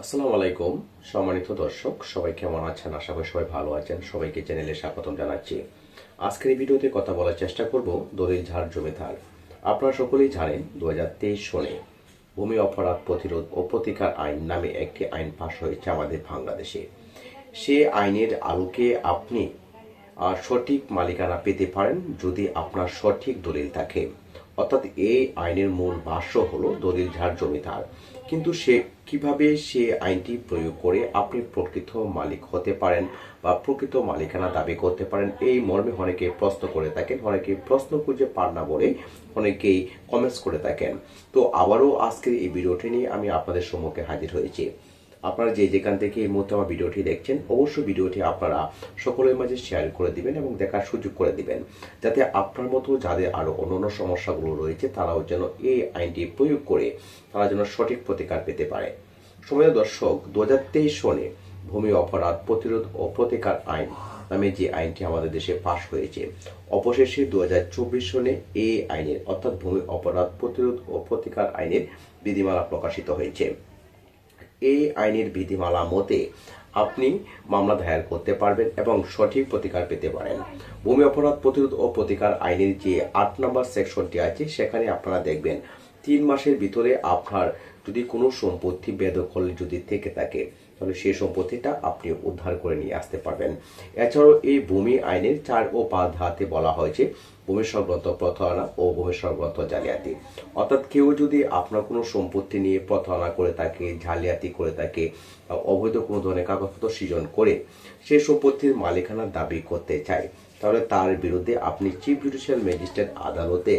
আসসালামু আলাইকুম সম্মানিত দর্শক, সবাই কেমন আছেন? আশা করি সবাই ভালো আছেন। সবাইকে চ্যানেলে স্বাগতম জানাচ্ছি। আজকের এই ভিডিওতে কথা বলার চেষ্টা করব দলিল ঝাড় জমিদার। আপনারা সকলেই জানেন 2023 সনে ভূমি অপরাধ প্রতিরোধ ও প্রতিকার আইন নামে একটি আইন পাশ হয়েছে আমাদের বাংলাদেশে। সে আইনের আলোকে আপনি সঠিক মালিকানা পেতে পারেন যদি আপনার সঠিক দলিল থাকে। অর্থাৎ এই আইনের মূল ভাষ্য হলো দলিল ঝাড় জমিদার। কিন্তু কিভাবে সে আইনটি প্রয়োগ করে আপনি প্রকৃত মালিক হতে পারেন বা প্রকৃত মালিকানা দাবি করতে পারেন, এই মর্মে অনেকে প্রশ্ন করে থাকেন, অনেকে প্রশ্ন খুঁজে পান না বলে অনেকেই কমেন্টস করে থাকেন। তো আবারও আজকের এই ভিডিওটি নিয়ে আমি আপনাদের সম্মুখে হাজির হয়েছি। আপনারা যেখান থেকে এই মুহূর্তে আমার ভিডিওটি দেখছেন, অবশ্যই ভিডিওটি আপনারা সকলের মাঝে শেয়ার করে দিবেন এবং দেখার সুযোগ করে দিবেন, যাতে আপনার মতো যাদের আরো অন্যান্য সমস্যাগুলো রয়েছে তারাও যেন এই আইনটি প্রয়োগ করে তারা যেন সঠিক প্রতিকার পেতে পারে। সময় দর্শক, 2023 সনে ভূমি অপরাধ প্রতিরোধ ও প্রতিকার আইন নামে যে আইনটি আমাদের দেশে পাশ হয়েছে, অবশেষে 2024 সনে এই আইনের অর্থাৎ ভূমি অপরাধ প্রতিরোধ ও প্রতিকার আইনের বিধিমালা প্রকাশিত হয়েছে। এই আইনের বিধিমালা মতে আপনি মামলা দায়ের করতে পারবেন এবং সঠিক প্রতিকার পেতে পারেন। ভূমি অপরাধ প্রতিরোধ ও প্রতিকার আইনের যে 8 নম্বর সেকশনটি আছে, সেখানে আপনারা দেখবেন 3 মাসের ভিতরে আপনার যদি কোনো সম্পত্তি বেদখল যদি থেকে থাকে, তাহলে সেই সম্পত্তিটা আপনি উদ্ধার করে নিয়ে আসতে পারবেন। এছাড়াও এই ভূমি আইনের 4 ও 5 ধারাতে বলা হয়েছে ভূমি সংক্রান্ত প্রতারণা ও ভূমি সংক্রান্ত জালিয়াতি। অর্থাৎ কেউ যদি আপনার কোনো সম্পত্তি নিয়ে প্রতারণা করে থাকে, জালিয়াতি করে থাকে, অবৈধ কোনো ধরনের কাগজপত্র সৃজন করে সেই সম্পত্তির মালিকানা দাবি করতে চায়, তাহলে তার বিরুদ্ধে আপনি চিফ জুডিশিয়াল ম্যাজিস্ট্রেট আদালতে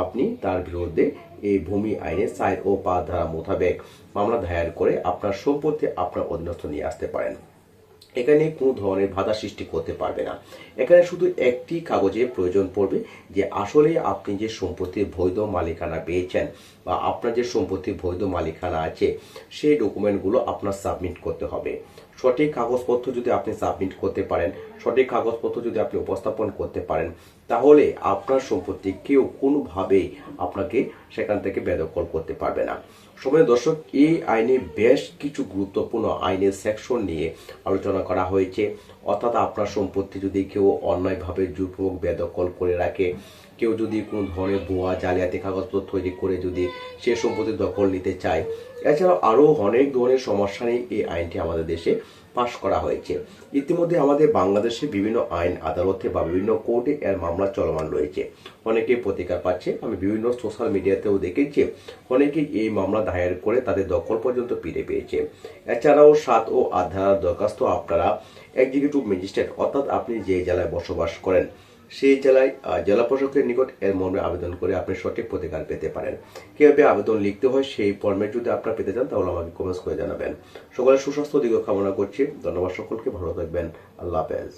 আপনি তার বিরুদ্ধে এই ভূমি আইনে 4 ও 5 ধারা মোতাবেক মামলা দায়ের করে আপনার সম্পত্তি আপনার অধীনস্থ নিয়ে আসতে পারেন। এখানে কোনো ধরনের বাধা সৃষ্টি করতে পারবে না। এখানে শুধু একটি কাগজের প্রয়োজন পড়বে, যে আসলে আপনি যে সম্পত্তির বৈধ মালিকানা পেয়েছেন বা আপনার যে সম্পত্তির বৈধ মালিকানা আছে, সেই ডকুমেন্টগুলো আপনার সাবমিট করতে হবে। সঠিক কাগজপত্র যদি আপনি সাবমিট করতে পারেন, সঠিক কাগজপত্র যদি আপনি উপস্থাপন করতে পারেন, তাহলে আপনার সম্পত্তি কেউ কোনোভাবেই আপনাকে সেখান থেকে বেদখল করতে পারবে না। সময় দর্শক, এই আইনে বেশ কিছু গুরুত্বপূর্ণ আইনের সেকশন নিয়ে আলোচনা করা হয়েছে। অর্থাৎ আপনার সম্পত্তি যদি কেউ অন্যায়ভাবে জোরপূর্বক বেদখল করে রাখে, কেউ যদি কোনো ধরনের ভুয়া জালিয়াতি কাগজপত্র তৈরি করে যদি সে সম্পত্তি দখল নিতে চায়, এছাড়াও আরও অনেক ধরনের সমস্যা নিয়ে এই আইনটি আমাদের দেশে পাশ করা হয়েছে। ইতিমধ্যে আমাদের বাংলাদেশে বিভিন্ন আইন আদালতে বা বিভিন্ন কোর্টে এর মামলা চলমান রয়েছে। অনেকে প্রতিকার পাচ্ছে, আমি বিভিন্ন সোশ্যাল মিডিয়াতেও দেখেছি অনেকে এই মামলা দায়ের করে তাদের দখল পর্যন্ত ফিরে পেয়েছে। এছাড়াও 7 ও 8 ধারার দরখাস্ত আপনারা এক্সিকিউটিভ ম্যাজিস্ট্রেট অর্থাৎ আপনি যে জেলায় বসবাস করেন সেই জেলায় জেলা প্রশাসকের নিকট এর মর্মে আবেদন করে আপনি সঠিক প্রতিকার পেতে পারেন। কিভাবে আবেদন লিখতে হয় সেই ফর্মেট যদি আপনারা পেতে চান, তাহলে আমাকে কমেন্টস করে জানাবেন। সকলের সুস্বাস্থ্য দিক কামনা করছি। ধন্যবাদ সকলকে, ভালো থাকবেন। আল্লাহ হাফেজ।